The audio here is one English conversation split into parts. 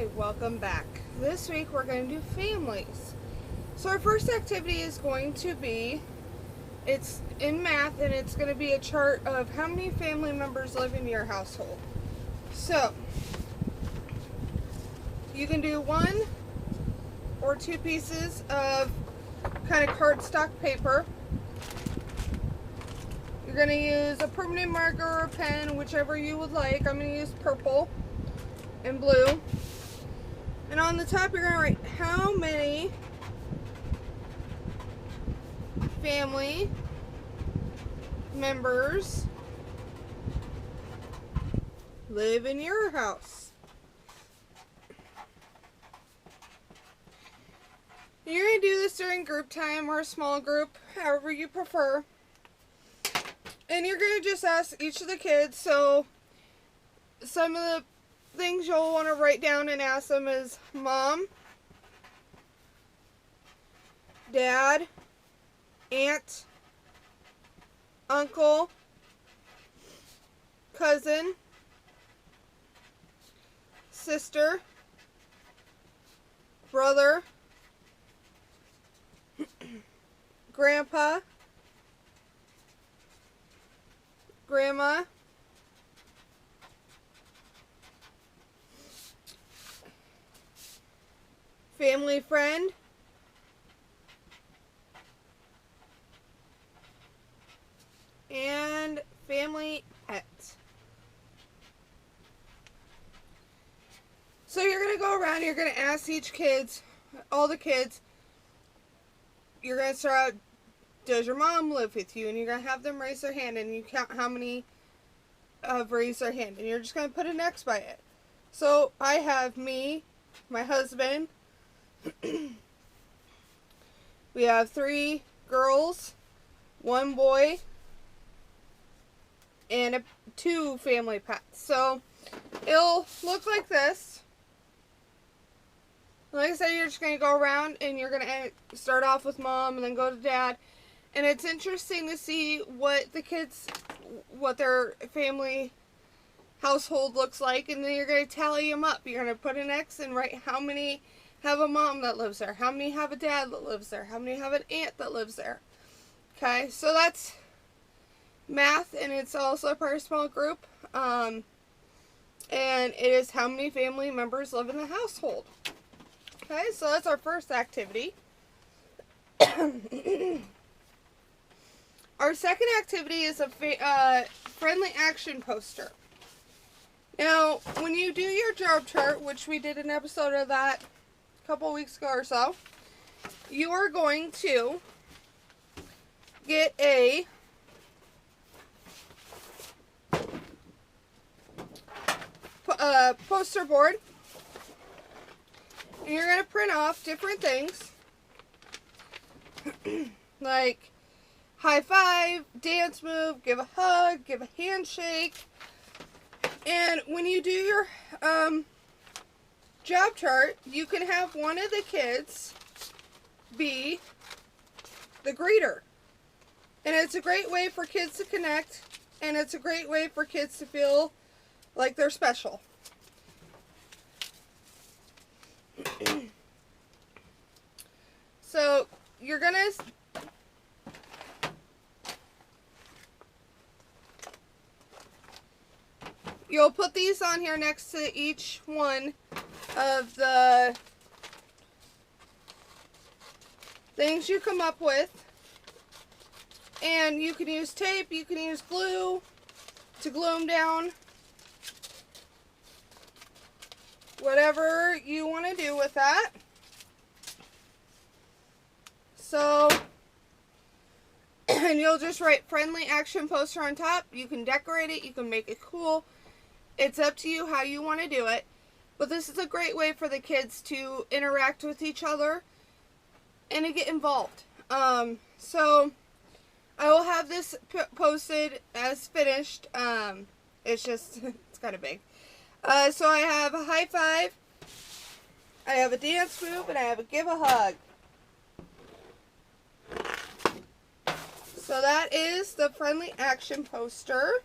Hi, welcome back. This week we're going to do families. So our first activity is going to be, it's in math, and it's going to be a chart of how many family members live in your household. So you can do one or two pieces of kind of cardstock paper. You're going to use a permanent marker or a pen, whichever you would like. I'm going to use purple and blue. And on the top, you're going to write how many family members live in your house. You're going to do this during group time or a small group, however you prefer. And you're going to just ask each of the kids. So some of the things you'll want to write down and ask them is mom, dad, aunt, uncle, cousin, sister, brother, grandpa, grandma, family friend, and family pet. So you're going to go around, you're going to ask all the kids, you're going to start out, does your mom live with you? And you're going to have them raise their hand, and you count how many have raised their hand. And you're just going to put an X by it. So I have me, my husband, we have 3 girls, 1 boy, and 2 family pets. So it'll look like this. Like I said, you're just going to go around and you're going to start off with mom and then go to dad. And it's interesting to see what their family household looks like. And then you're going to tally them up. You're going to put an X and write how many have a mom that lives there, how many have a dad that lives there, how many have an aunt that lives there. Okay, so that's math, and it's also a part of a small group. And it is how many family members live in the household. Okay, so that's our first activity. Our second activity is a friendly action poster. Now, when you do your job chart, which we did an episode of that a couple weeks ago or so, you are going to get a poster board. And you're going to print off different things like high five, dance move, give a hug, give a handshake. And when you do your job chart, you can have one of the kids be the greeter. And it's a great way for kids to connect, and it's a great way for kids to feel like they're special. So you're gonna you'll put these on here next to each one of the things you come up with. And you can use tape, you can use glue to glue them down. Whatever you want to do with that. So, and you'll just write friendly action poster on top. You can decorate it, you can make it cool. It's up to you how you want to do it. But this is a great way for the kids to interact with each other and to get involved. So I will have this posted as finished. It's kind of big. So I have a high five, I have a dance move, and I have a give a hug. So that is the friendly action poster.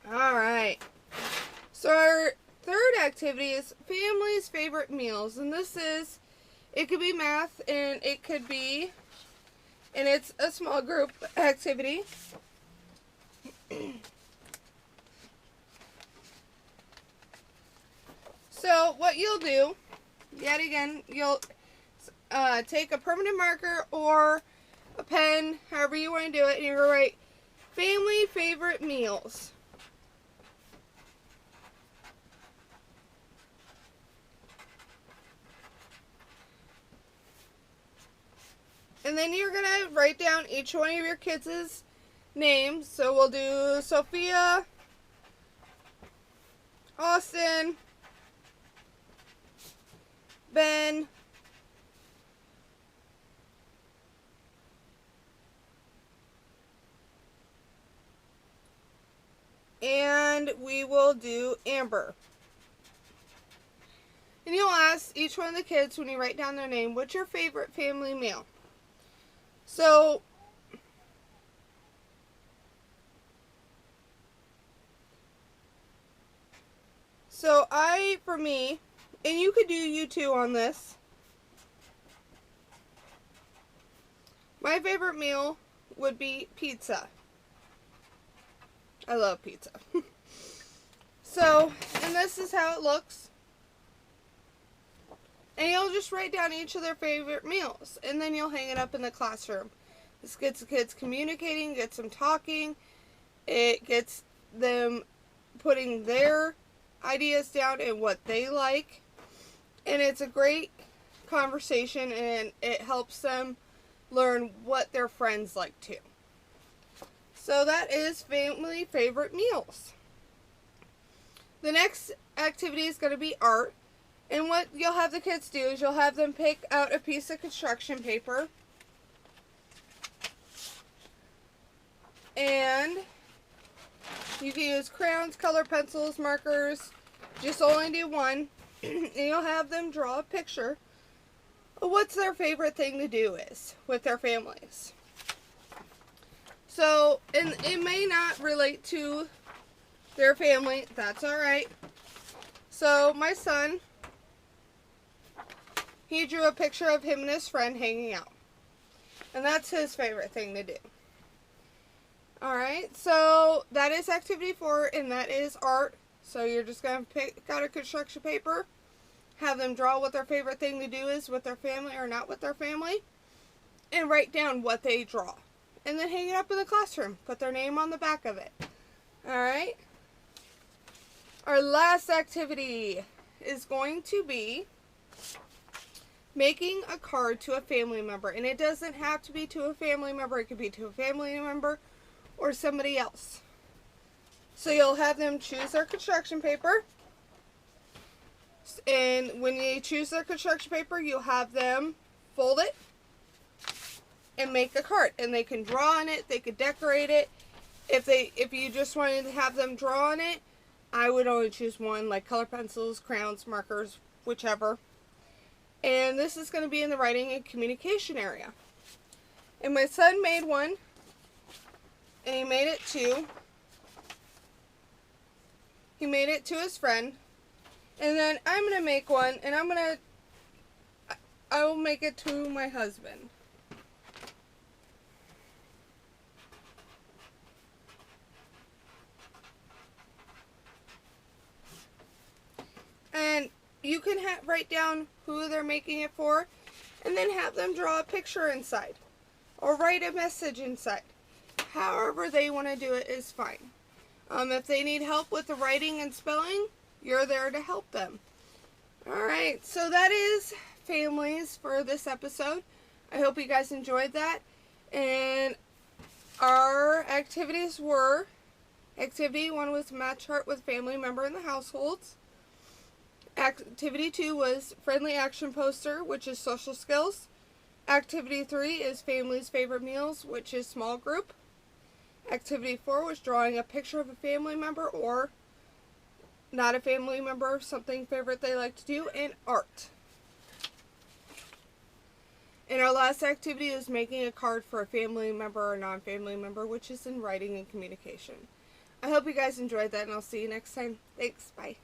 Alright. So our activity is family's favorite meals. And this is, it could be math and it could be, and it's a small group activity. So what you'll do, yet again, you'll take a permanent marker or a pen, however you want to do it, and you're going to write family favorite meals. And then you're going to write down each one of your kids' names. So we'll do Sophia, Austin, Ben, and we will do Amber. And you'll ask each one of the kids when you write down their name, what's your favorite family meal? So for me, and you could do you too on this, my favorite meal would be pizza. I love pizza. So, and this is how it looks. And you'll just write down each of their favorite meals. And then you'll hang it up in the classroom. This gets the kids communicating, gets them talking. It gets them putting their ideas down and what they like. And it's a great conversation, and it helps them learn what their friends like too. So that is family favorite meals. The next activity is going to be art. And what you'll have the kids do is you'll have them pick out a piece of construction paper. And you can use crayons, color pencils, markers. Just only do one. And you'll have them draw a picture of what's their favorite thing to do is with their families. So, and it may not relate to their family. That's alright. So, my son, he drew a picture of him and his friend hanging out. And that's his favorite thing to do. Alright, so that is activity 4, and that is art. So you're just going to pick out a construction paper, have them draw what their favorite thing to do is with their family or not with their family, and write down what they draw. And then hang it up in the classroom. Put their name on the back of it. Alright? Our last activity is going to be making a card to a family member. And it doesn't have to be to a family member. It could be to a family member or somebody else. So you'll have them choose their construction paper. And when they choose their construction paper, you'll have them fold it and make a card. And they can draw on it. They could decorate it. If you just wanted to have them draw on it, I would only choose one, like color pencils, crayons, markers, whichever. And this is going to be in the writing and communication area. And my son made one. And he made it to his friend. And then I'm going to make one, and I will make it to my husband. And you can write down who they're making it for, and then have them draw a picture inside, or write a message inside. However they want to do it is fine. If they need help with the writing and spelling, you're there to help them. Alright, so that is families for this episode. I hope you guys enjoyed that. And our activities were, activity 1 was match chart with family member in the households. Activity 2 was friendly action poster, which is social skills. Activity 3 is family's favorite meals, which is small group. Activity 4 was drawing a picture of a family member or not a family member, something favorite they like to do, and art. And our last activity is making a card for a family member or non-family member, which is in writing and communication. I hope you guys enjoyed that, and I'll see you next time. Thanks. Bye.